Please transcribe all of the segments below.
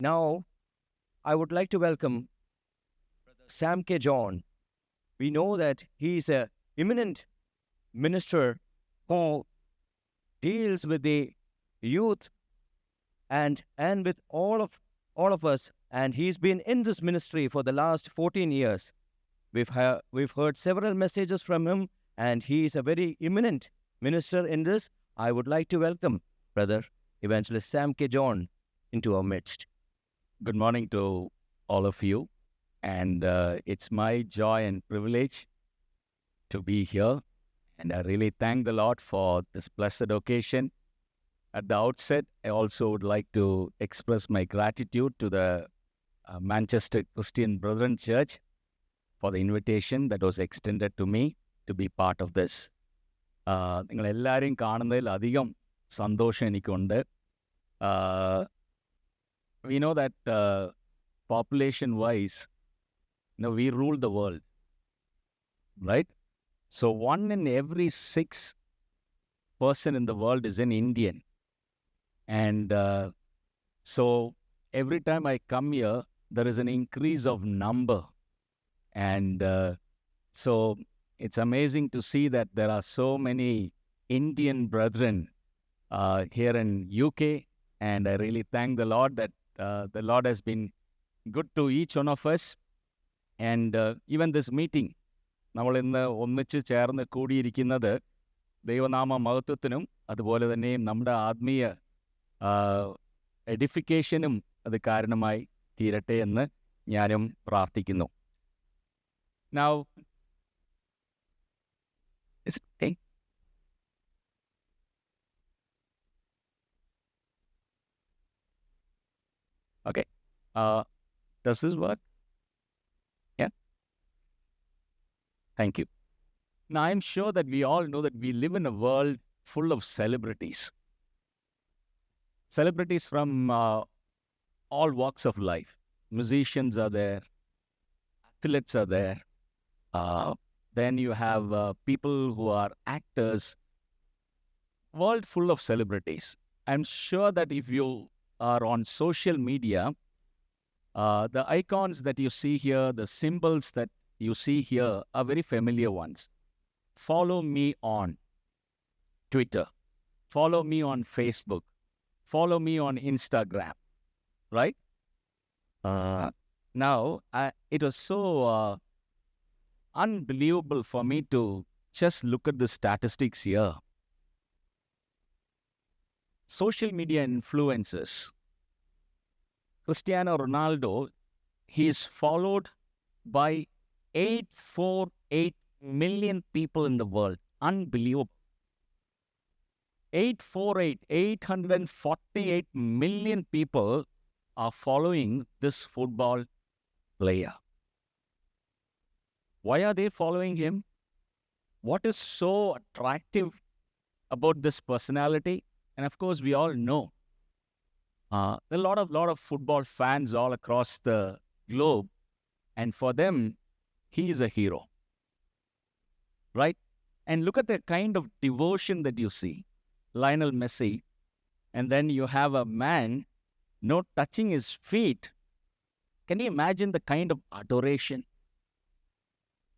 Now, I would like to welcome Sam K. John. We know that he is a eminent minister who deals with the youth and with all of us, and he's been in this ministry for the last 14 years. We've heard several messages from him, and he is a very eminent minister in this. I would like to welcome Brother Evangelist Sam K. John into our midst. Good morning to all of you, and it's my joy and privilege to be here, and I really thank the Lord for this blessed occasion. At the outset, I also would like to express my gratitude to the Manchester Christian Brethren Church for the invitation that was extended to me to be part of this. നിങ്ങളെല്ലാവരെയും കാണുന്നതിൽ അധികം സന്തോഷം എനിക്കുണ്ട്. We know that population-wise, we rule the world, right? So 1 in every 6 person in the world is an Indian. And so every time I come here, there is an increase of number. And so it's amazing to see that there are so many Indian brethren here in UK. And I really thank the Lord that the Lord has been good to each one of us. And even this meeting, നമ്മൾ ഇന്ന് ഒന്നിച്ച് ചേർന്ന് കൂടിയിരിക്കുന്നത് ദൈവനാമ മഹത്വത്തിനും അതുപോലെ തന്നെ നമ്മുടെ ആത്മീയ എഡിഫിക്കേഷനും അത് കാരണമായി തീരട്ടെ എന്ന് ഞാനും പ്രാർത്ഥിക്കുന്നു. Now, is it okay? Okay. Does this work? Yeah. Thank you. Now, I'm sure that we all know that we live in a world full of celebrities. Celebrities from all walks of life. Musicians are there. Athletes are there. Then you have people who are actors. World full of celebrities. I'm sure that if you are on social media, the icons that you see here, the symbols that you see here are very familiar ones. Follow me on Twitter. Follow me on Facebook. Follow me on Instagram. Right? Now, it was so unbelievable for me to just look at the statistics here. Social media influencers. Cristiano Ronaldo, he is followed by 848 million people in the world. Unbelievable. 848 million people are following this football player. Why are they following him? What is so attractive about this personality? And of course, we all know there are a lot of football fans all across the globe, and for them, he is a hero, right? And look at the kind of devotion that you see. Lionel Messi, and then you have a man not touching his feet. Can you imagine the kind of adoration?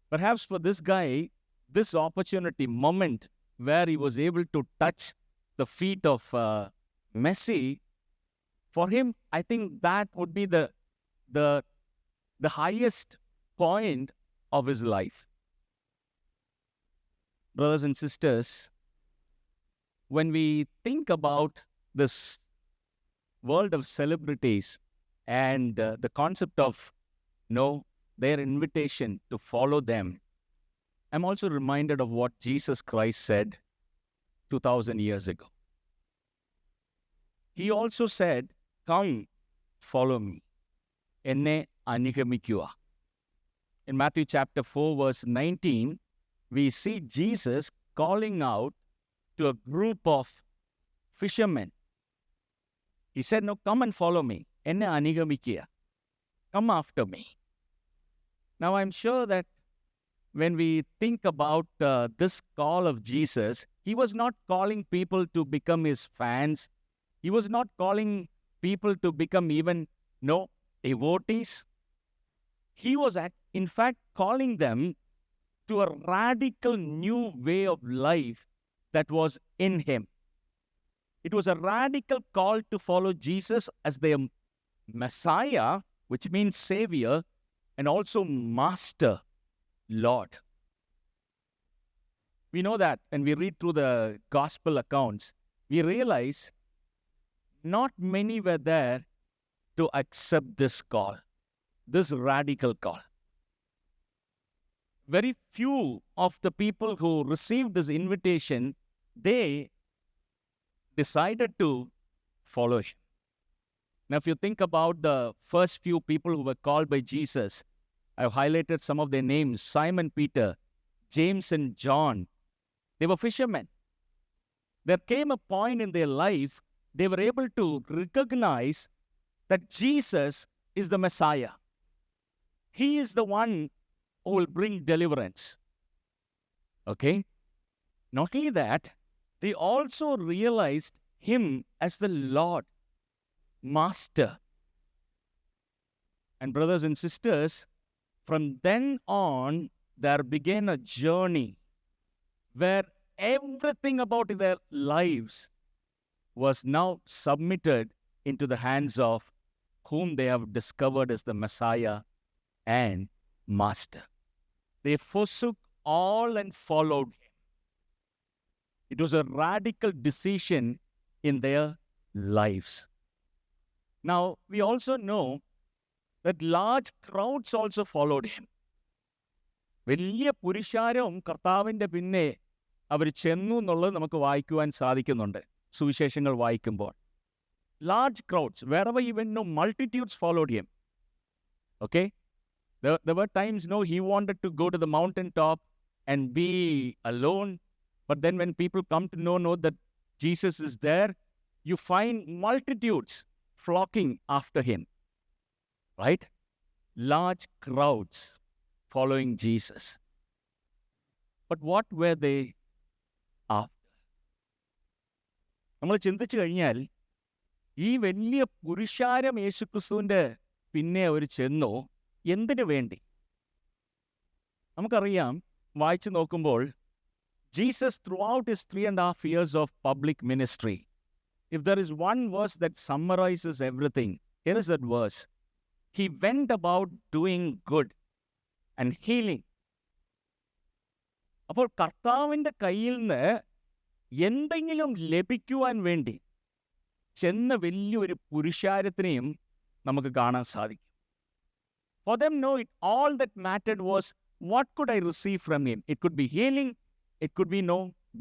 Perhaps for this guy, this opportunity moment where he was able to touch the feet of Messi, for him, I think that would be the highest point of his life. Brothers and sisters, when we think about this world of celebrities and the concept of their invitation to follow them, I'm also reminded of what Jesus Christ said 2,000 years ago. He also said, "Come, follow me. Enne anugamikkuva." In Matthew chapter 4, verse 19, we see Jesus calling out to a group of fishermen. He said, "No, come and follow me. Enne anugamikkuva. Come after me." Now, I'm sure that when we think about this call of Jesus, he was not calling people to become his fans. He was not calling people to become even no devotees. He was, in fact, calling them to a radical new way of life that was in him. It was a radical call to follow Jesus as their Messiah, which means Savior, and also Master, Lord. We know that when we read through the gospel accounts, we realize not many were there to accept this call, this radical call. Very few of the people who received this invitation, they decided to follow him. Now, if you think about the first few people who were called by Jesus, I've highlighted some of their names: Simon Peter, James and John. They were fishermen. There came a point in their life they were able to recognize that Jesus is the Messiah. He is the one who will bring deliverance. Okay? Not only that, they also realized him as the Lord, Master. And brothers and sisters, from then on, there began a journey where everything about their lives was now submitted into the hands of whom they have discovered as the Messiah and Master. They forsook all and followed him. It was a radical decision in their lives. Now, we also know that large crowds also followed him. വലിയ പുരുഷാരവും കർത്താവിൻ്റെ പിന്നെ അവർ ചെന്നു എന്നുള്ളത് നമുക്ക് വായിക്കുവാൻ സാധിക്കുന്നുണ്ട് സുവിശേഷങ്ങൾ വായിക്കുമ്പോൾ. Large crowds, wherever he went, no, multitudes followed him. Okay? There were times, no, he wanted to go to the mountaintop and be alone. But then when people come to know that Jesus is there, you find multitudes flocking after him. Right? Large crowds following Jesus. But what were they after? നമ്മൾ ചിന്തിച്ചു കഴിഞ്ഞാൽ ഈ വലിയ പുരുഷാരം യേശുക്രിസ്തുവിൻ്റെ പിന്നെ അവർ ചെന്നു എന്തിനു വേണ്ടി? നമുക്കറിയാം, വായിച്ചു നോക്കുമ്പോൾ Jesus, throughout his 3.5 years of public ministry, if there is one verse that summarizes everything, here is that verse. He went about doing good and healing. അപ്പോൾ കർത്താവിൻ്റെ കയ്യിൽ നിന്ന് എന്തെങ്കിലും ലഭിക്കുവാൻ വേണ്ടി ചെന്ന വലിയൊരു പുരുഷാരത്തിനെയും നമുക്ക് കാണാൻ സാധിക്കും. For them, no, all that mattered was, what could I receive from him? It could be healing. It could be,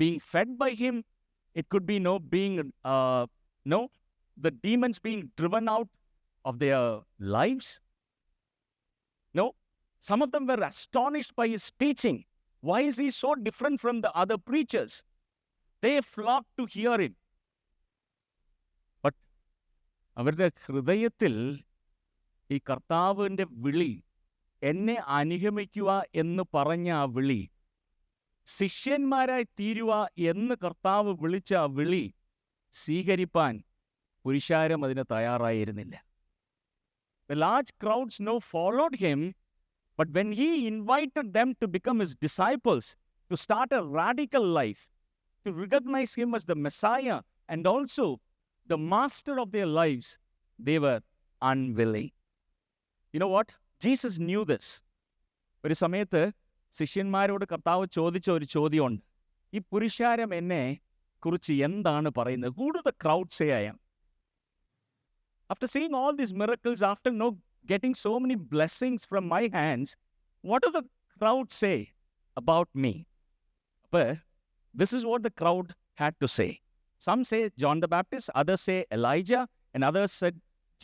being fed by him. It could be, being, the demons being driven out of their lives. Some of them were astonished by his teaching. Why is he so different from the other preachers? They flocked to hear him. But അവരുടെ ഹൃദയത്തിൽ ഈ കർത്താവിൻ്റെ വിളി, എന്നെ അനുഗമിക്കുക എന്ന് പറഞ്ഞ ആ വിളി, ശിഷ്യന്മാരായി തീരുക എന്ന് കർത്താവ് വിളിച്ച ആ വിളി സ്വീകരിപ്പാൻ പുരുഷാരം അതിന് തയ്യാറായിരുന്നില്ല. The large crowds followed him, but when he invited them to become his disciples, to start a radical life, to recognize him as the Messiah and also the master of their lives, they were unwilling. You know what? Jesus knew this. ഒരു സമയത്ത് ശിഷ്യന്മാരോട് കർത്താവ് ചോദിച്ച ഒരു ചോദ്യമുണ്ട്. ഈ പുരുഷാരം എന്നെ കുറിച്ച് എന്താണ് പറയുന്നത്? Who do the crowd say I am? After seeing all these miracles, after getting so many blessings from my hands, what do the crowd say about me? But this is what the crowd had to say. Some say John the Baptist, others say Elijah, and others said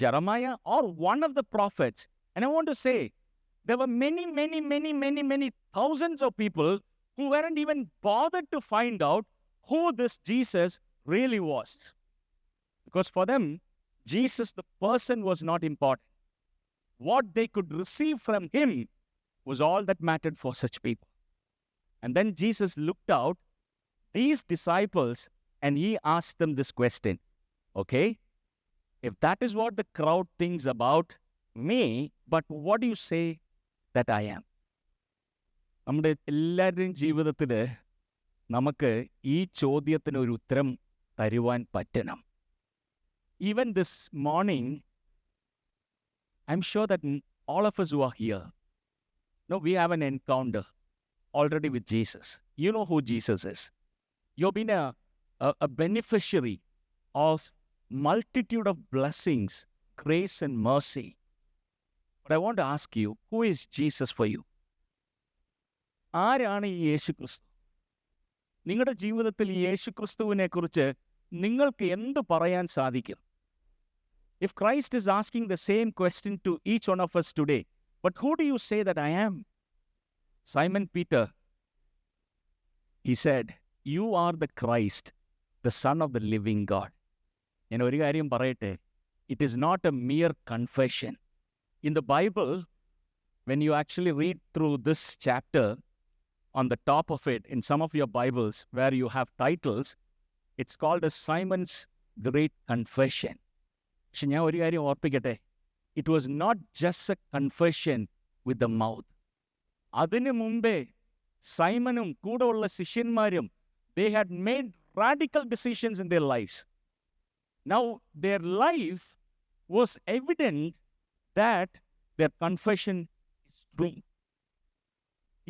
Jeremiah or one of the prophets. And I want to say, there were many thousands of people who weren't even bothered to find out who this Jesus really was. Because for them, Jesus, the person, was not important. What they could receive from him was all that mattered for such people. And then Jesus looked out these disciples and he asked them this question. Okay? if that is what the crowd thinks about me, but what do you say that I am? നമ്മുടെ എല്ലാവരുടെയും ജീവിതത്തിൽ നമുക്ക് ഈ ചോദ്യത്തിന് ഒരു ഉത്തരം തരുവാൻ പറ്റണം. Even this morning, I'm sure that all of us who are here, no, we have an encounter already with Jesus. You know who Jesus is. You've been a beneficiary of multitude of blessings, grace and mercy. But I want to ask you, who is Jesus for you? ആരാണ് ഈ യേശു ക്രിസ്തു? നിങ്ങളുടെ ജീവിതത്തിൽ ഈ യേശു ക്രിസ്തുവിനെ കുറിച്ച് നിങ്ങൾക്ക് എന്ത് പറയാൻ സാധിക്കും? If Christ is asking the same question to each one of us today, but who do you say that I am? Simon Peter, he said, you are the Christ, the Son of the living God. ഞാൻ ഒരു കാര്യം പറയട്ടെ, it is not a mere confession. In the Bible, when you actually read through this chapter, on the top of it, in some of your Bibles where you have titles, it's called as Simon's Great Confession. പക്ഷെ ഞാൻ ഒരു കാര്യം ഓർപ്പിക്കട്ടെ, it was not just a confession with the mouth. അതിനു മുമ്പേ സൈമനും കൂടെ ഉള്ള ശിഷ്യന്മാരും they had made radical decisions in their lives. Now their life was evident that their confession is true.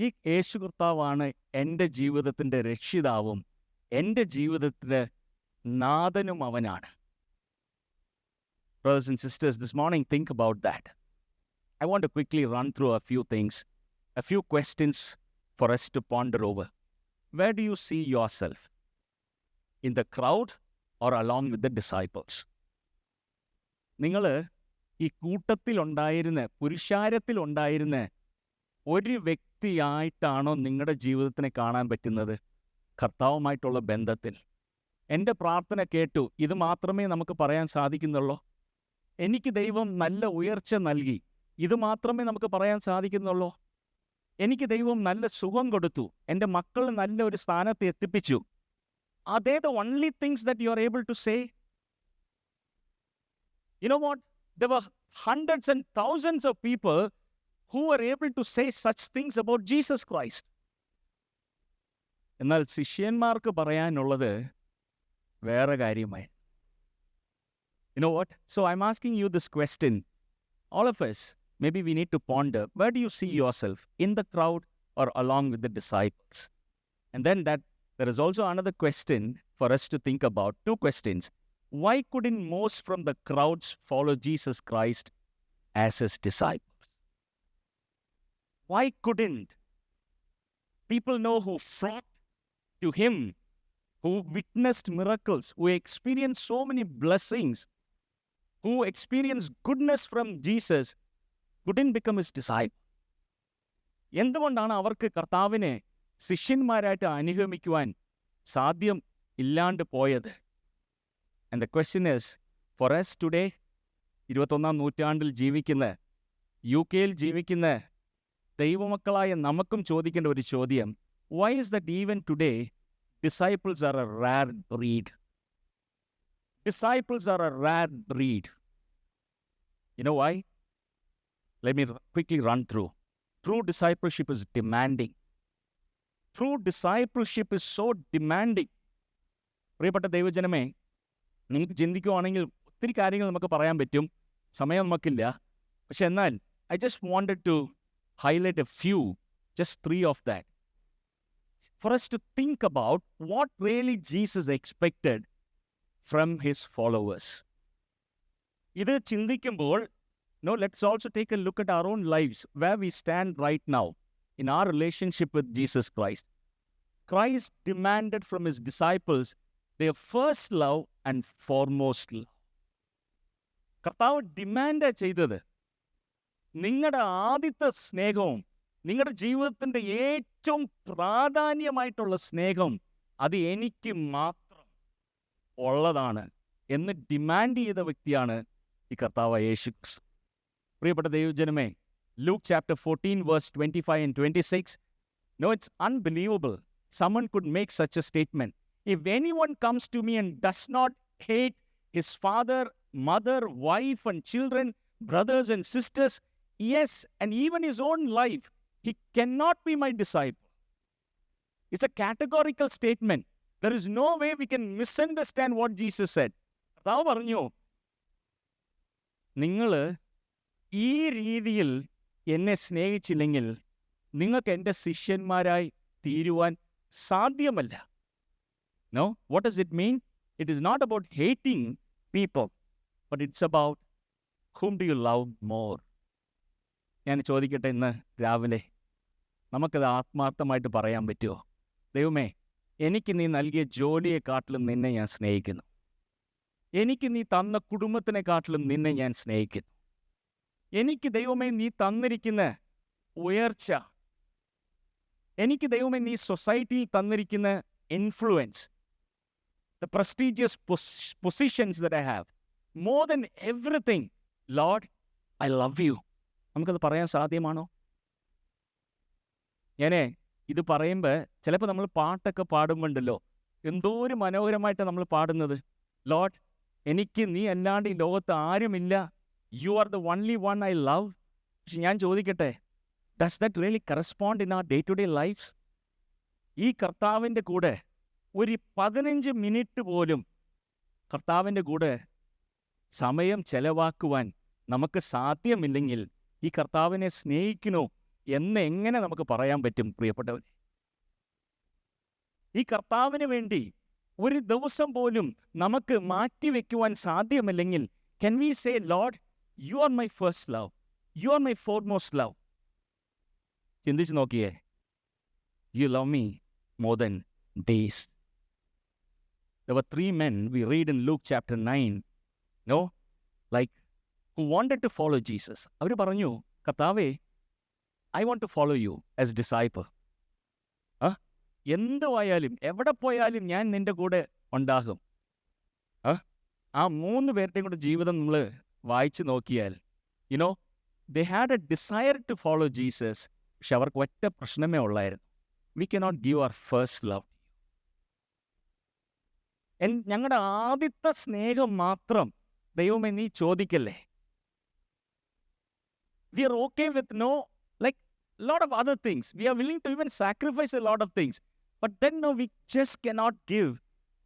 ഈ യേശു കർത്താവാണ് എൻ്റെ ജീവിതത്തിൻ്റെ രക്ഷിതാവും എൻ്റെ ജീവിതത്തിൻ്റെ നാഥനും അവനാണ്. Brothers and sisters, this morning think about that. I want to quickly run through a few things, a few questions for us to ponder over. Where do you see yourself? In the crowd or along with the disciples? നിങ്ങൾ ഈ കൂട്ടത്തിലുണ്ടായിരുന്ന, പുരുഷാരത്തിലുണ്ടായിരുന്ന ഒരു വ്യക്തിയായിട്ടാണോ നിങ്ങളുടെ ജീവിതത്തിനെ കാണാൻ പറ്റുന്നത്? കർത്താവുമായിട്ടുള്ള ബന്ധത്തിൽ എൻ്റെ പ്രാർത്ഥന കേട്ടു, ഇത് മാത്രമേ നമുക്ക് പറയാൻ സാധിക്കുന്നുള്ളൂ. എനിക്ക് ദൈവം നല്ല ഉയർച്ച നൽകി, ഇത് മാത്രമേ നമുക്ക് പറയാൻ സാധിക്കുന്നുള്ളൂ. എനിക്ക് ദൈവം നല്ല സുഖം കൊടുത്തു, എൻ്റെ മക്കൾ നല്ല ഒരു സ്ഥാനത്ത് എത്തിപ്പിച്ചു. Are they the only things that you are able to say? You know what? There were hundreds and thousands of people who were able to say such things about Jesus Christ. എന്നാൽ ശിഷ്യന്മാർക്ക് പറയാനുള്ളത് വേറെ കാര്യമായി. You know what? So I'm asking you this question. All of us, maybe we need to ponder, where do you see yourself? In the crowd or along with the disciples? And then that there is also another question for us to think about. Two questions. Why couldn't most from the crowds follow Jesus Christ as his disciples? Why couldn't people know who flocked to him, who witnessed miracles, who experienced so many blessings, who experienced goodness from Jesus, couldn't become his disciple? എന്തുകൊണ്ടാണ് അവർക്ക് കർത്താവിനെ ശിഷ്യന്മാരായിട്ട് അനുഗമിക്കുവാൻ സാധ്യം ഇല്ലാണ്ട് പോയത്? And the question is, for us today, 21ാം നൂറ്റാണ്ടിൽ ജീവിക്കുന്ന, UK ജീവിക്കുന്ന ദൈവമക്കളായ നമുക്കും ചോദിക്കേണ്ട ഒരു ചോദ്യം, why is that even today disciples are a rare breed? Disciples are a rare breed. You know why? Let me quickly run through. True discipleship is demanding. True discipleship is so demanding. പ്രിയപ്പെട്ട ദൈവജനമേ, നിങ്ങൾക്ക് ചിന്തിക്കുവാണെങ്കിൽ ഒത്തിരി കാര്യങ്ങൾ നമുക്ക് പറയാൻ പറ്റും, സമയം നമുക്കില്ല. പക്ഷെ എന്നാൽ I just wanted to highlight a few, just 3 of that, for us to think about what really Jesus expected from his followers. ഇത് ചിന്തിക്കുമ്പോൾ, no, let's also take a look at our own lives, where we stand right now in our relationship with Jesus Christ. Christ demanded from his disciples their first love and foremost love. കർത്താവ് demand ചെയ്തത് നിങ്ങളുടെ ആദ്യത്തെ സ്നേഹവും നിങ്ങളുടെ ജീവിതത്തിൻ്റെ ഏറ്റവും പ്രാധാന്യമായിട്ടുള്ള സ്നേഹം അത് എനിക്ക് മാത്രം ഉള്ളതാണ് എന്ന് ഡിമാൻഡ് ചെയ്ത വ്യക്തിയാണ് ഈ കർത്താവ് യേശു ക്രിസ്തു. പ്രിയപ്പെട്ട ദൈവജനമേ, Luke chapter 14 verse 25 and 26. No, it's unbelievable. Someone could make such a statement. If anyone comes to me and does not hate his father mother, wife, and children, brothers and sisters, yes, and even his own life, he cannot be my disciple. It's a categorical statement. There is no way we can misunderstand what Jesus said. കർത്താവ് പറഞ്ഞു, നിങ്ങൾ ഈ രീതിയിൽ എന്നെ സ്നേഹിച്ചില്ലെങ്കിൽ നിങ്ങൾക്ക് എൻ്റെ ശിഷ്യന്മാരായി തീരുവാൻ സാധ്യമല്ല. No? What does it mean? It is not about hating people, but it's about whom do you love more? ഞാൻ ചോദിക്കട്ടെ, ഇന്ന് രാവിലെ നമുക്കത് ആത്മാർത്ഥമായിട്ട് പറയാൻ പറ്റുമോ? ദൈവമേ, എനിക്ക് നീ നൽകിയ ജോലിയെക്കാട്ടിലും നിന്നെ ഞാൻ സ്നേഹിക്കുന്നു. എനിക്ക് നീ തന്ന കുടുംബത്തിനെക്കാട്ടിലും നിന്നെ ഞാൻ സ്നേഹിക്കുന്നു. എനിക്ക് ദൈവമേ നീ തന്നിരിക്കുന്ന ഉയർച്ച, എനിക്ക് ദൈവമേ നീ സൊസൈറ്റിയിൽ തന്നിരിക്കുന്ന influence, the prestigious positions that I have, more than everything, Lord, I love you. നമുക്കത് പറയാൻ സാധ്യമാണോ? ഞാനേ ഇത് പറയുമ്പോൾ ചിലപ്പോൾ നമ്മൾ പാട്ടൊക്കെ പാടുമ്പോണ്ടല്ലോ, എന്തോ ഒരു മനോഹരമായിട്ട് നമ്മൾ പാടുന്നത്, ലോർഡ്, എനിക്ക് നീ അല്ലാണ്ട് ഈ ലോകത്ത് ആരുമില്ല, you are the only one I love. പക്ഷെ ഞാൻ ചോദിക്കട്ടെ, does that really correspond in our day to day lifes? ഈ കർത്താവിൻ്റെ കൂടെ ഒരു 15 മിനിറ്റ് പോലും കർത്താവിൻ്റെ കൂടെ സമയം ചെലവാക്കുവാൻ നമുക്ക് സാധ്യമില്ലെങ്കിൽ ഈ കർത്താവിനെ സ്നേഹിക്കണോ എന്ന് എങ്ങനെ നമുക്ക് പറയാൻ പറ്റും? പ്രിയപ്പെട്ടവർ, ഈ കർത്താവിന് വേണ്ടി ഒരു ദിവസം പോലും നമുക്ക് മാറ്റിവെക്കുവാൻ സാധ്യമല്ലെങ്കിൽ, can we say, Lord, you are my first love, you are my foremost love? ചിന്തിച്ച് നോക്കിയേ, you love me more than days. There were 3 men we read in Luke chapter 9, no, like, who wanted to follow Jesus. അവർ പറഞ്ഞു, കർത്താവേ, I want to follow you as disciple. എന്തുവായാലും എവിടെ പോയാലും ഞാൻ നിന്റെ കൂടെ ഉണ്ടാകും. ആ 3 പേരുടെയും കൂടെ ജീവിതം നമ്മൾ വായിച്ചു നോക്കിയാൽ, you know, they had a desire to follow Jesus. പക്ഷെ അവർക്ക് ഒറ്റ പ്രശ്നമേ ഉള്ളായിരുന്നു, we cannot give our first love. ഞങ്ങളുടെ ആദ്യത്തെ സ്നേഹം മാത്രം ദൈവമേ നീ ചോദിക്കല്ലേ. We are okay with no, like lot of other things. We are willing to even sacrifice a lot of things. But then no, we just cannot give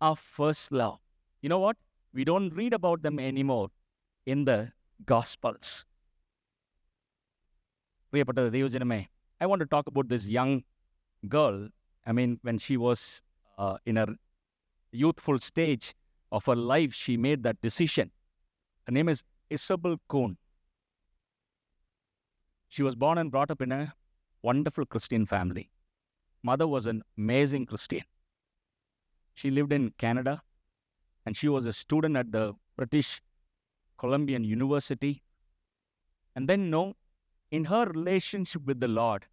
our first love. You know what? We don't read about them anymore in the Gospels. പ്രിയപ്പെട്ട ദൈവജനമേ, I want to talk about this young girl. I mean, when she was in her youthful stage of her life, she made that decision. Her name is Isabel Kuhn. She was born and brought up in a wonderful Christian family. Mother was an amazing Christian. She lived in Canada and she was a student at the British Columbian University. And then, in her relationship with the Lord,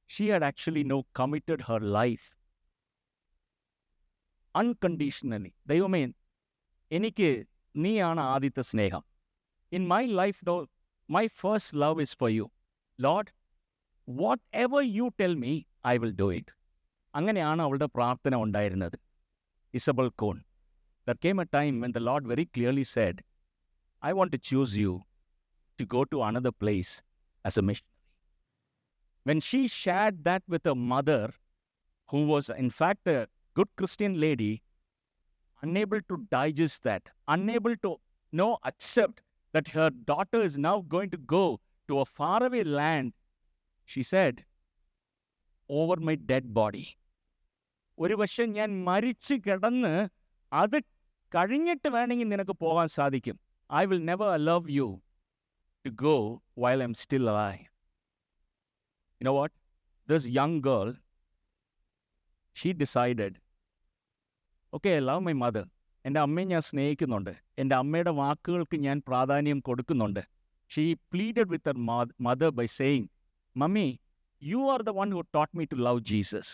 she had actually committed her life unconditionally. ദൈവമേ, എനിക്ക് നീയാണ് ആദ്യത്തെ സ്നേഹം. In my life, my first love is for you. Lord, whatever you tell me, I will do it. അങ്ങനെയാണ് അവളുടെ പ്രാർത്ഥന ഉണ്ടായിരുന്നത്. Isabel Kuhn. There came a time when the Lord very clearly said, I want to choose you to go to another place as a missionary. When she shared that with her mother, who was in fact a good Christian lady, unable to digest that, unable to accept that her daughter is now going to go to a faraway land, she said, over my dead body. ഒരു പക്ഷെ ഞാൻ മരിച്ചു കിടന്ന് അത് കഴിഞ്ഞിട്ട് വേണമെങ്കിൽ നിനക്ക് പോകാൻ സാധിക്കും. I will never allow you to go while I'm still alive. You know what? This young girl, she decided, okay, I love my mother. എൻ്റെ അമ്മയെ ഞാൻ സ്നേഹിക്കുന്നുണ്ട്, എൻ്റെ അമ്മയുടെ വാക്കുകൾക്ക് ഞാൻ പ്രാധാന്യം കൊടുക്കുന്നുണ്ട്. She pleaded with her mother by saying, Mummy, you are the one who taught me to love Jesus.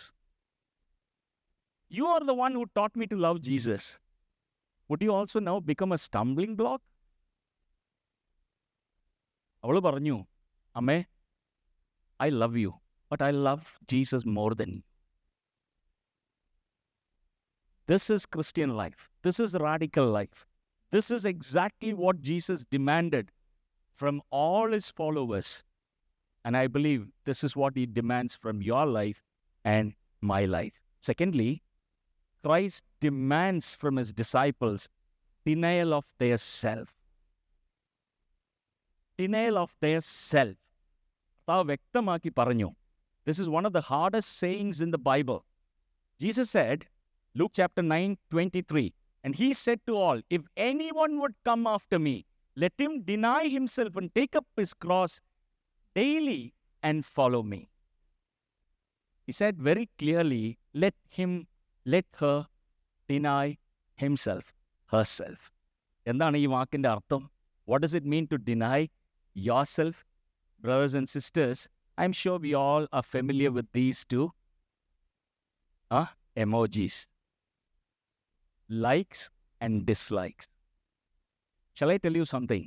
You are the one who taught me to love Jesus. Would you also now become a stumbling block? അവൾ പറഞ്ഞു, അമ്മേ, I love you, but I love Jesus more than you. This is Christian life. This is radical life. this is exactly what Jesus demanded from all his followers. And I believe this is what he demands from your life and my life. Secondly, Christ demands from his disciples denial of their self. Denial of their self. വ്യക്തമാക്കി പറഞ്ഞു. This is one of the hardest sayings in the Bible. Jesus said, Luke chapter 9:23, and he said to all, if anyone would come after me, let him deny himself and take up his cross daily and follow me. He said very clearly, let her deny himself, herself. എന്താണ് ഈ വാക്കിൻ്റെ അർത്ഥം? What does it mean to deny yourself? Brothers and sisters, I'm sure we all are familiar with these two emojis. Likes and dislikes. Shall I tell you something?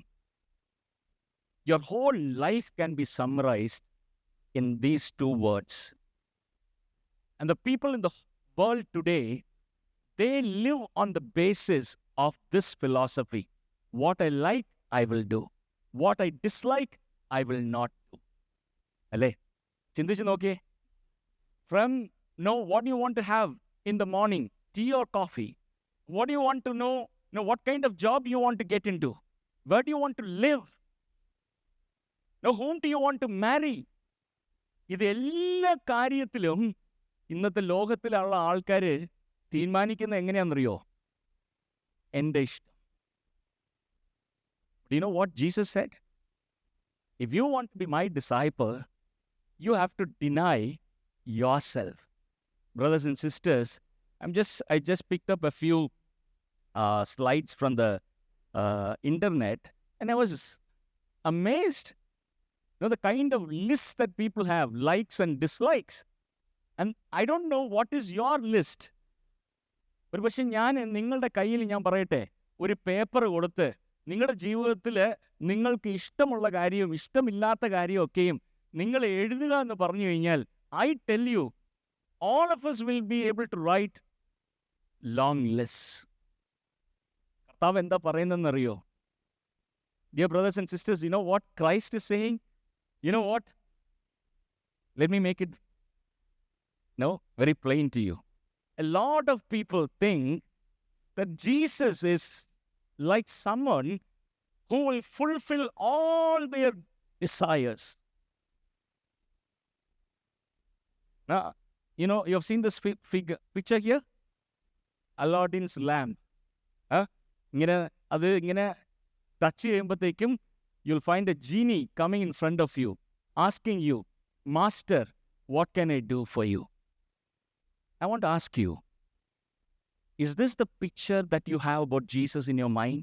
Your whole life can be summarized in these two words. And the people in the world today, they live on the basis of this philosophy. What I like, I will do. What I dislike, I will not do. അല്ലേ? ചിന്തിച്ച് നോക്കിയേ. From what do you want to have in the morning, tea or coffee? What do you want to know what kind of job you want to get into? Where do you want to live? Whom do you want to marry? ഇത് എല്ലാ കാര്യത്തിലും ഇന്നത്തെ ലോകത്തിലുള്ള ആൾക്കാർ തീരുമാനിക്കുന്നത് എങ്ങനെയാണെന്നറിയോ? എൻ്റെ ഇഷ്ടം. Do you know what Jesus said? If you want to be my disciple, you have to deny yourself. Brothers and sisters, I just picked up a few slides from the internet, and I was amazed. The kind of list that people have, likes and dislikes. And I don't know what is your list. ഒരു പക്ഷെ നിങ്ങളുടെ കയ്യിൽ ഞാൻ പറയട്ടെ, ഒരു paper കൊടുത്ത് നിങ്ങളുടെ ജീവിതത്തിൽ നിങ്ങൾക്ക് ഇഷ്ടമുള്ള കാര്യവും ഇഷ്ടമില്ലാത്ത കാര്യമൊക്കെയും നിങ്ങൾ എഴുതുക എന്ന് പറഞ്ഞു കഴിഞ്ഞാൽ, I tell you, all of us will be able to write long lists. കർത്താവ് എന്താ പറയുന്നതെന്നറിയോ? Dear brothers and sisters, you know what Christ is saying? You know what? Let me make it very plain to you. A lot of people think that Jesus is like someone who will fulfill all their desires. Now, you have seen this picture here? Aladdin's lamp. ഇങ്ങനെ touch ചെയ്യുമ്പോഴത്തേക്കും you'll find a genie coming in front of you, asking you, Master, what can I do for you? I want to ask you, is this the picture that you have about Jesus in your mind?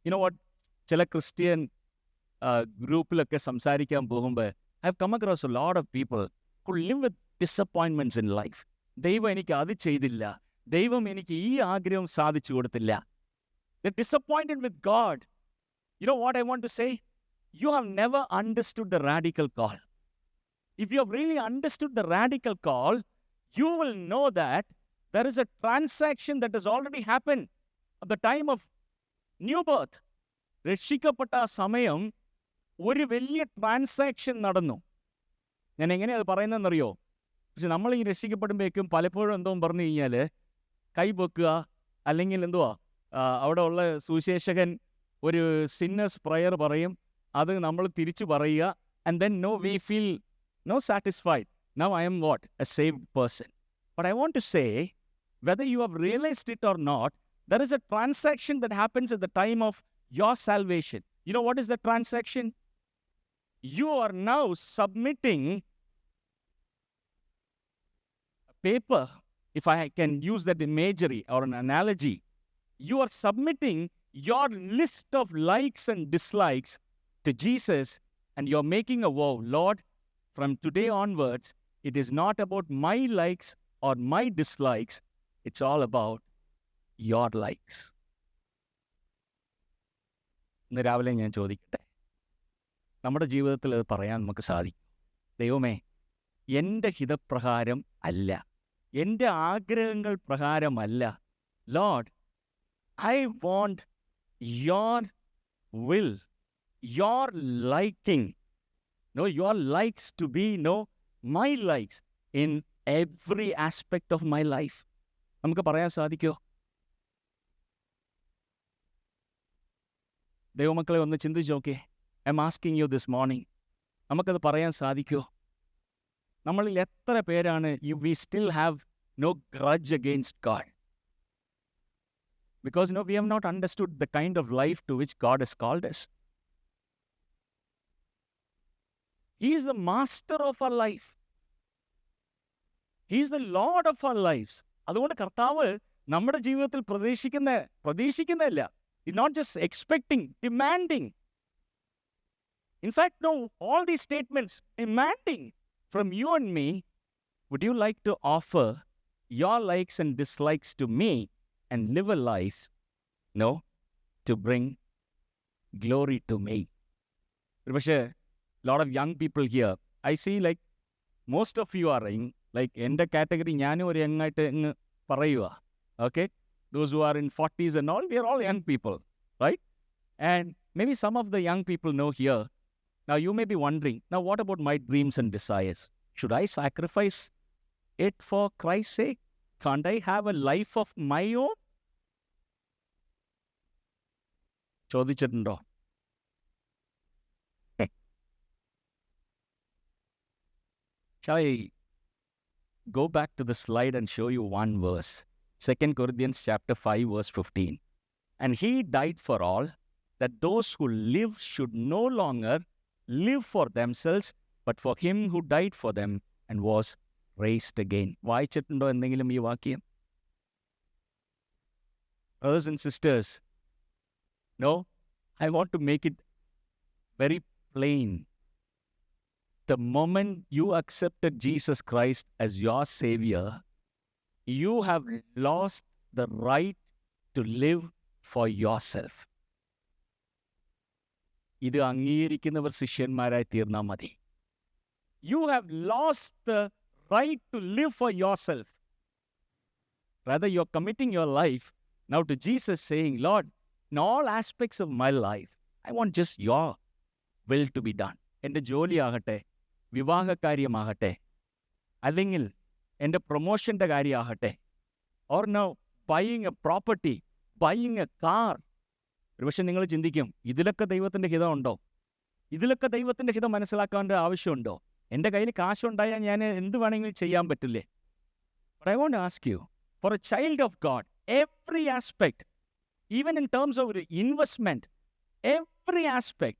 You know what? ചില Christian ഗ്രൂപ്പിലൊക്കെ സംസാരിക്കാൻ പോകുമ്പോൾ I've come across a lot of people who live with disappointments in life. ദൈവം എനിക്ക് അത് ചെയ്തില്ല, ദൈവം എനിക്ക് ഈ ആഗ്രഹം സാധിച്ചു കൊടുത്തില്ല. They're disappointed with God. You know what I want to say? You have never understood the radical call. If you have really understood the radical call, you will know that there is a transaction that has already happened at the time of new birth. രക്ഷിക്കപ്പെട്ട ആ സമയം ഒരു വലിയ transaction നടന്നു. ഞാൻ എങ്ങനെയാണ് അത് പറയുന്നതെന്നറിയോ? പക്ഷെ നമ്മൾ ഈ രക്ഷിക്കപ്പെടുമ്പോഴേക്കും പലപ്പോഴും എന്തോ പറഞ്ഞു കഴിഞ്ഞാൽ കൈ പൊക്കുക, അല്ലെങ്കിൽ എന്തുവാ അവിടെ ഉള്ള സുവിശേഷകൻ ഒരു സിന്നേഴ്സ് പ്രയർ പറയും, അത് നമ്മൾ തിരിച്ചു പറയുക. And then we feel satisfied. Now I am what? A saved person. But I want to say, whether you have realized it or not, there is a transaction that happens at the time of your salvation. You know what is the transaction? You are now submitting a paper, if I can use that imagery or an analogy. You are submitting your list of likes and dislikes to Jesus, and you're making a vow. Lord, from today onwards, it is not about my likes or my dislikes. It's all about your likes. ഇന്ന് രാവിലെ ഞാൻ ചോദിക്കട്ടെ, നമ്മുടെ ജീവിതത്തിൽ അത് പറയാൻ നമുക്ക് സാധിക്കും. ദൈവമേ, എൻ്റെ ഹിതപ്രകാരം അല്ല, എൻ്റെ ആഗ്രഹങ്ങൾ പ്രകാരമല്ല. Lord, I want your will, your liking, your likes to be, my likes in every aspect of my life. നമുക്ക് പറയാൻ സാധിക്കോ? ദൈവമക്കളെ ഒന്ന് ചിന്തിച്ച് നോക്കേ. I'm asking you this morning, നമുക്കത് പറയാൻ സാധിക്കോ? നമ്മളിൽ എത്ര പേരാണ് we still have no grudge against God? Because we have not understood the kind of life to which God has called us. He is the master of our life. He is the Lord of our lives. അതുകൊണ്ട് കർത്താവ് നമ്മുടെ ജീവിതത്തിൽ പ്രതീക്ഷിക്കുന്നതല്ല. He's not just expecting, demanding. In fact, no, all these statements demanding from you and me, would you like to offer your likes and dislikes to me and live a life, to bring glory to me? പക്ഷേ lot of young people here, I see like most of you are in like എൻ്റെ category ഞാനും ഒരു യങ്ങായിട്ട് അങ്ങ് പറയുക. Okay? Those who are in 40s and all, we are all young people, right? And maybe some of the young people know here. Now you may be wondering, now what about my dreams and desires? Should I sacrifice it for Christ's sake? Can't I have a life of my own? ചോദിച്ചിട്ടുണ്ടോ? Shall I go back to the slide and show you one verse? 2 Corinthians chapter 5 verse 15. And he died for all, that those who live should no longer live for themselves, but for him who died for them and was raised again. വായിച്ചിട്ടുണ്ടോ എന്തെങ്കിലും ഈ വാക്യം? Brothers and sisters, I want to make it very plain. The moment you accepted Jesus Christ as your Savior, you have lost the right to live for yourself. ഇത് അംഗീകരിക്കുന്നവർ ശിഷ്യന്മാരായി തീർന്നാൽ മതി. You have lost the right to live for yourself. Rather, you're committing your life now to Jesus, saying, Lord, in all aspects of my life, I want just your will to be done. എൻ്റെ ജോലിയാകട്ടെ, വിവാഹകാര്യമാകട്ടെ, അല്ലെങ്കിൽ എൻ്റെ പ്രൊമോഷൻ്റെ കാര്യമാകട്ടെ, or now buying a property, buying a car. ഒരുപക്ഷെ നിങ്ങൾ ചിന്തിക്കും, ഇതിലൊക്കെ ദൈവത്തിൻ്റെ ഹിതമുണ്ടോ? ഇതിലൊക്കെ ദൈവത്തിൻ്റെ ഹിതം മനസ്സിലാക്കേണ്ട ആവശ്യമുണ്ടോ? എൻ്റെ കയ്യിൽ കാശുണ്ടായാൽ ഞാൻ എന്ത് വേണമെങ്കിലും ചെയ്യാൻ പറ്റില്ലേ? But I want to ask you, for a child of God, every aspect, even in terms of investment, every aspect,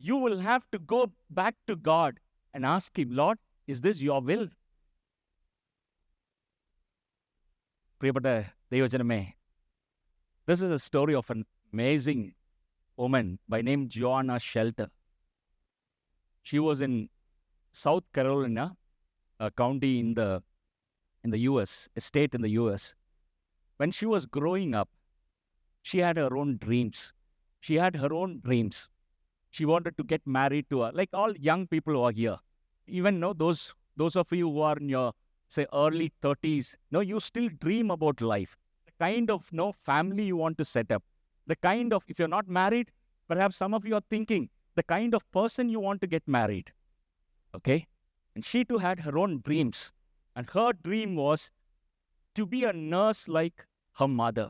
you will have to go back to God and ask him, Lord, is this your will? പ്രിയപ്പെട്ട ദൈവജനമേ, this is a story of an amazing woman by name Joanna Shelter. She was in South Carolina, a county in the US, a state in the US. When she was growing up, she had her own dreams. She wanted to get married to her, like all young people who are here. Even those of you who are in your, say, early 30s, you still dream about life. The kind of family you want to set up. The kind of, if you're not married, perhaps some of you are thinking, the kind of person you want to get married. Okay? And she too had her own dreams. And her dream was to be a nurse like her mother.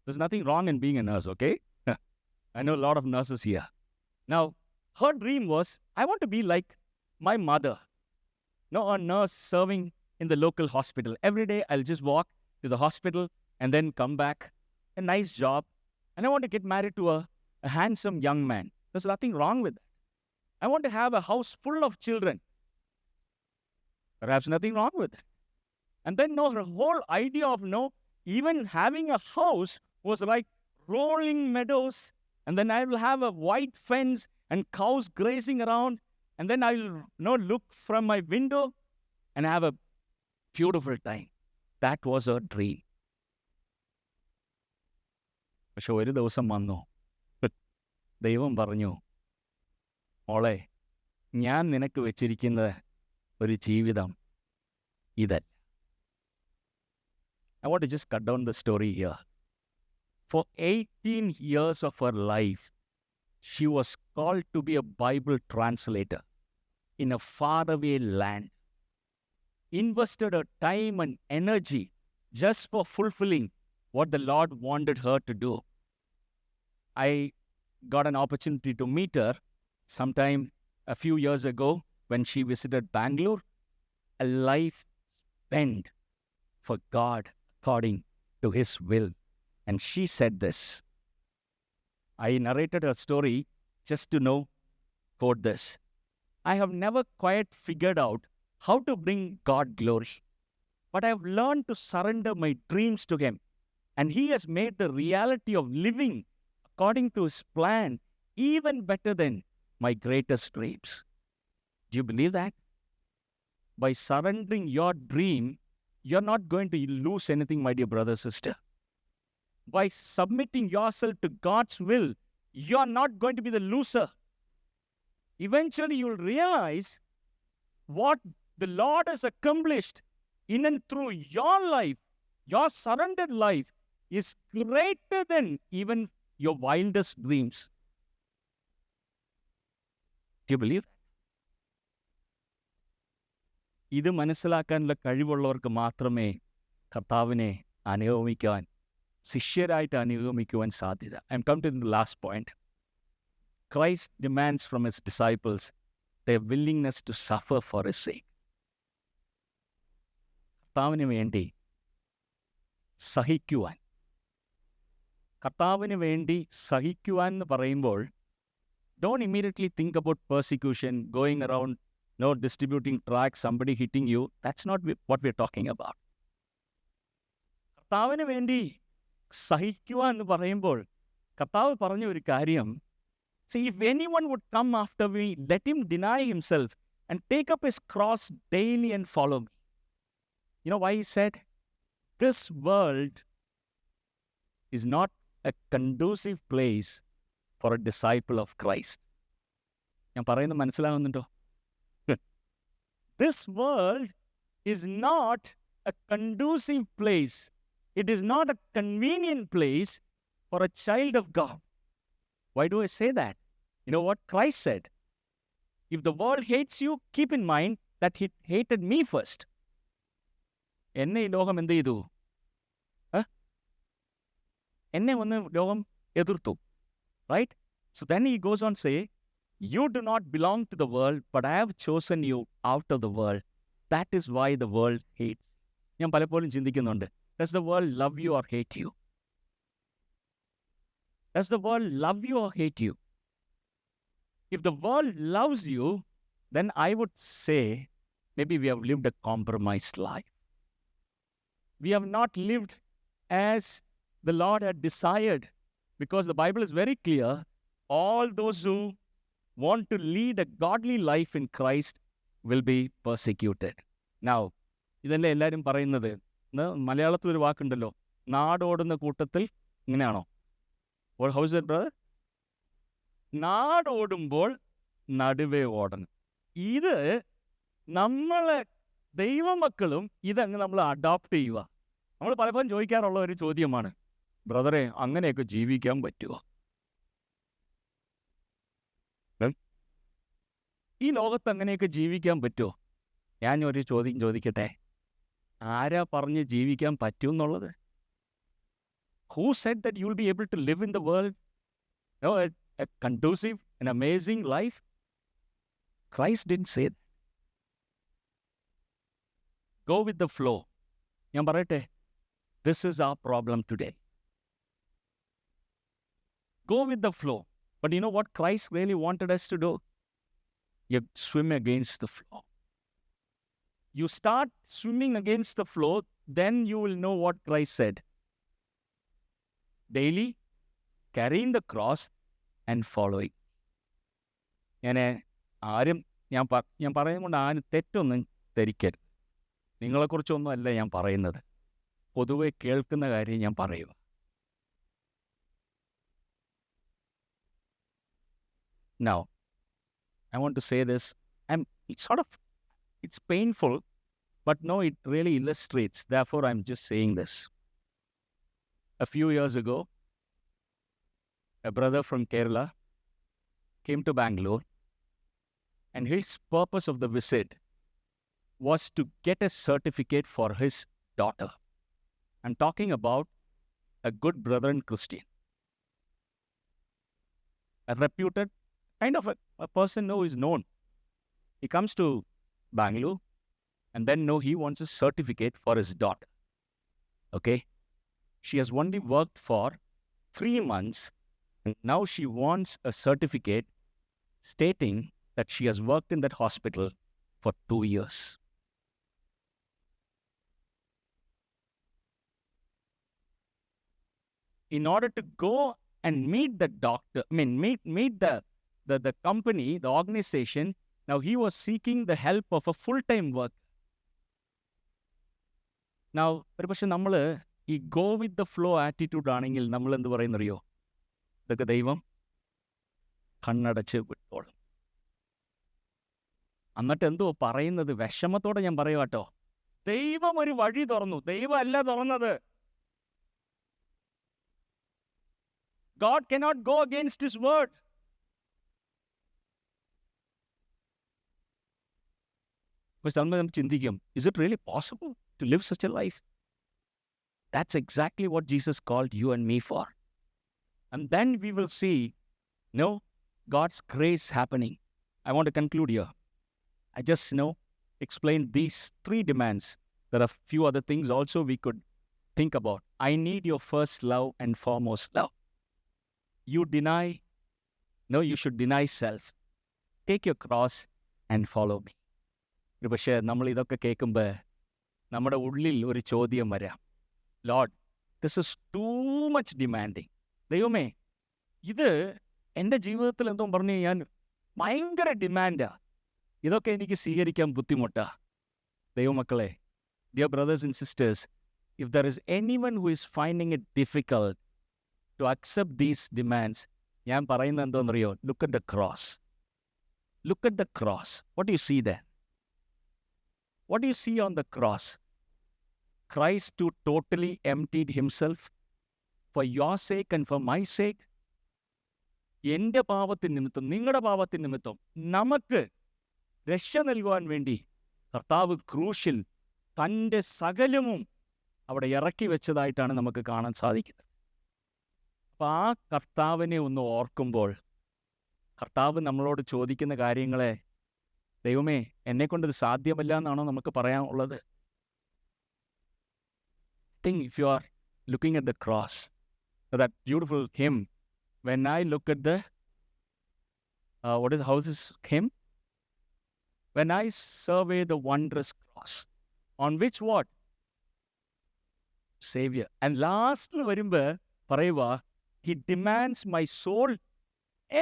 There's nothing wrong in being a nurse, okay? I know a lot of nurses here. Now, her dream was, I want to be like my mother. A nurse serving in the local hospital. Every day, I'll just walk to the hospital and then come back. A nice job. And I want to get married to a handsome young man. There's nothing wrong with that. I want to have a house full of children. Perhaps nothing wrong with it. And then, her whole idea of, even having a house was like rolling meadows. And then I will have a white fence and cows grazing around. And then I will look from my window and have a beautiful time. That was her dream. പക്ഷെ ഒരു ദിവസം വന്നു, ദൈവം പറഞ്ഞു, മോളെ, ഞാൻ നിനക്ക് വെച്ചിരിക്കുന്ന ഒരു ജീവിതം ഇതല്ല. I want to just cut down the story here. For 18 years of her life, she was called to be a Bible translator in a faraway land. Invested her time and energy just for fulfilling what the Lord wanted her to do. I got an opportunity to meet her sometime a few years ago when she visited Bangalore. A life spent for God according to His will. And she said this. I narrated her story just to quote this. I have never quite figured out how to bring God glory, but I have learned to surrender my dreams to Him, and He has made the reality of living according to His plan even better than my greatest dreams. Do you believe that? By surrendering your dream, you're not going to lose anything, my dear brother, sister. By submitting yourself to God's will, you're not going to be the loser. Eventually, you'll realize what the Lord has accomplished in and through your life, your surrendered life, is greater than even your wildest dreams. Do you believe? ഇത് മനസ്സിലാക്കാനുള്ള കഴിവുള്ളവർക്ക് മാത്രമേ കർത്താവിനെ അനുഗമിക്കുവാൻ, ശിഷ്യരായിട്ട് അനുഗമിക്കുവാൻ സാധ്യത. I'm come to the last point. Christ demands from his disciples their willingness to suffer for His sake. കർത്താവിന് വേണ്ടി സഹിക്കുവാൻ. കർത്താവിന് വേണ്ടി സഹിക്കുവാൻ എന്ന് പറയുമ്പോൾ, don't immediately think about persecution, going around, distributing tracts, somebody hitting you. That's not what we're talking about. കർത്താവിന് വേണ്ടി സഹിക്കുവാൻ എന്ന് പറയുമ്പോൾ കർത്താവ് പറഞ്ഞ ഒരു കാര്യം, see, if anyone would come after me, let him deny himself and take up his cross daily and follow me. You know why He said? This world is not a conducive place for a disciple of Christ. ഞാൻ പറയുന്നത് മനസ്സിലാകുന്നുണ്ടോ? This world is not a conducive place. It is not a convenient place for a child of God. Why do I say that? You know what Christ said? If the world hates you, keep in mind that it hated me first. എന്നെ ഈ ലോകം എന്ത് ചെയ്തു? എന്നെ വന്ന് ലോകം എതിർത്തു. Right? So then He goes on to say, you do not belong to the world, but I have chosen you out of the world. That is why the world hates. ഞാൻ പലപ്പോഴും ചിന്തിക്കുന്നുണ്ട്, does the world love you or hate you? Does the world love you or hate you? If the world loves you, then I would say maybe we have lived a compromised life. We have not lived as the Lord had desired, because the Bible is very clear. All those who want to lead a godly life in Christ will be persecuted. Now, ഇതല്ലേ എല്ലാവരും പറയുന്നത്? മലയാളത്തിൽ ഒരു വാക്കുണ്ടല്ലോ, നാടോടുന്ന കൂട്ടത്തിൽ ഇങ്ങനെയാണോ? How is it, brother? നാടോടുമ്പോൾ നടുവേ ഓടണം. ഇത് നമ്മളെ ദൈവമക്കളും ഇതങ്ങ് നമ്മൾ അഡോപ്റ്റ് ചെയ്യുക. നമ്മൾ പലപ്പോഴും ചോദിക്കാറുള്ള ഒരു ചോദ്യമാണ്, ബ്രദറെ അങ്ങനെയൊക്കെ ജീവിക്കാൻ പറ്റുമോ? ഈ ലോകത്ത് അങ്ങനെയൊക്കെ ജീവിക്കാൻ പറ്റുമോ? ഞാൻ ഒരു ചോദ്യം ചോദിക്കട്ടെ, ആരാ പറഞ്ഞ് ജീവിക്കാൻ പറ്റുമെന്നുള്ളത്? Who said that you'll be able to live in the world, a conducive and amazing life? Christ didn't say that. Go with the flow. ഞാൻ പറയട്ടെ, this is our problem today. Go with the flow. But you know what Christ really wanted us to do? You swim against the flow. You start swimming against the flow, then you will know what Christ said. Daily, carrying the cross and following. ഞാൻ പറയുന്നത് ആരും തെറ്റൊന്നും ധരിക്കരുത്. നിങ്ങളെക്കുറിച്ചൊന്നും അല്ല ഞാൻ പറയുന്നത്, പൊതുവെ കേൾക്കുന്ന കാര്യം ഞാൻ പറയുക. Now, I want to say this. It's painful, but no, it really illustrates. Therefore, I'm just saying this. A few years ago, a brother from Kerala, came to Bangalore, and his purpose of the visit was to get a certificate for his daughter. I'm talking about a good Brethren Christian, a reputed kind of a person who is known. He comes to Bangalore, and then he wants a certificate for his daughter. Okay? She has only worked for 3 months, and now she wants a certificate stating that she has worked in that hospital for 2 years. In order to go and meet the doctor, meet the company, the organization, now he was seeking the help of a full-time work. Now, ഒരു പക്ഷെ നമ്മൾ ഈ go with the flow attitude ആണെങ്കിൽ നമ്മൾ എന്ത് പറയുന്നറിയോ? ഇതൊക്കെ ദൈവം കണ്ണടച്ച് വിട്ടോളും. എന്നിട്ട് എന്തോ പറയുന്നത് വിഷമത്തോടെ ഞാൻ പറയുക കേട്ടോ, ദൈവം ഒരു വഴി തുറന്നു. ദൈവം അല്ല തുറന്നത്. God cannot go against his word. But നമ്മൾ ചിന്തിക്കും, is it really possible to live such a life? That's exactly what Jesus called you and me for. And then we will see, God's grace happening. I want to conclude here. I just, explained these 3 demands. There are few other things also we could think about. I need your first love and foremost love. You should deny self. Take your cross and follow me. പക്ഷേ നമ്മൾ ഇതൊക്കെ കേൾക്കുമ്പോൾ നമ്മുടെ ഉള്ളിൽ ഒരു ചോദ്യം വരാം. Lord, this is too much demanding. ദൈവമേ, ഇത് എൻ്റെ ജീവിതത്തിൽ എന്തോ പറഞ്ഞു ഞാൻ ഭയങ്കര ഡിമാൻഡാ. ഇതൊക്കെ എനിക്ക് സ്വീകരിക്കാൻ ബുദ്ധിമുട്ടാ. ദൈവമക്കളെ, dear brothers and sisters, if there is anyone who is finding it difficult to accept these demands, ഞാൻ പറയുന്നത് എന്തോന്നറിയോ? Look at the cross. Look at the cross. What do you see there? What do you see on the cross? Christ too totally emptied himself for your sake and for my sake. എൻ്റെ പാപത്തിന് നിമിത്തം, നിങ്ങളുടെ പാപത്തിന് നിമിത്തം നമുക്ക് രക്ഷ നൽകുവാൻ വേണ്ടി കർത്താവ് ക്രൂശിൽ തൻ്റെ സകലവും അവിടെ ഇറക്കി വെച്ചതായിട്ടാണ് നമുക്ക് കാണാൻ സാധിക്കുന്നത്. അപ്പം ആ കർത്താവിനെ ഒന്ന് ഓർക്കുമ്പോൾ കർത്താവ് നമ്മളോട് ചോദിക്കുന്ന കാര്യങ്ങളെ, ദൈവമേ, എന്നെക്കൊണ്ടത് സാധ്യമല്ല എന്നാണോ നമുക്ക് പറയാനുള്ളത്? Think if you are looking at the cross, that beautiful hymn, when I look at the, how is this hymn? When I survey the wondrous cross, on which what? Savior. And lastly വരുമ്പോൾ പറയുക, he demands my soul,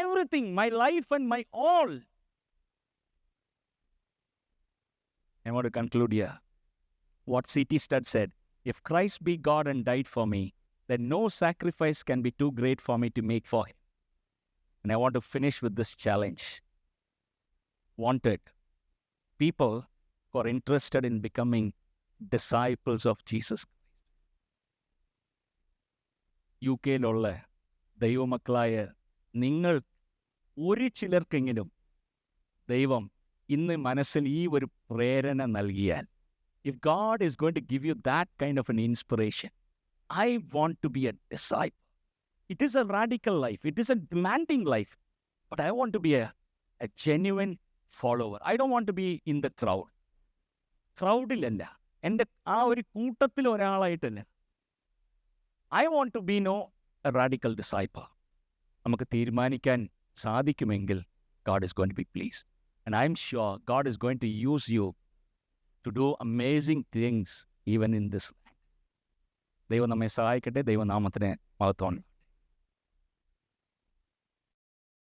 everything, my life and my all. I want to conclude here. What C.T. Studd said, if Christ be God and died for me, then no sacrifice can be too great for me to make for him. And I want to finish with this challenge. Wanted people who are interested in becoming disciples of Jesus Christ. യുകെയിലുള്ള ദൈവമക്കളായ നിങ്ങൾ ഒരു ചിലർക്കെങ്കിലും ദൈവം ഇന്ന് മനസ്സിൽ ഈ ഒരു പ്രേരണ നൽകിയാൽ, if God is going to give you that kind of an inspiration, I want to be a disciple. It is a radical life. It is a demanding life. But I want to be a genuine follower. I don't want to be in the crowd. ക്രൗഡിലല്ല, എൻ്റെ ആ ഒരു കൂട്ടത്തിൽ ഒരാളായിട്ടല്ല. I want to be a radical disciple. നമുക്ക് തീരുമാനിക്കാൻ സാധിക്കുമെങ്കിൽ God is going to be pleased. And I'm sure God is going to use you to do amazing things even in this land. ദൈവം നമ്മെ സഹായിക്കട്ടെ. ദൈവനാമത്തിന് മഹത്വം.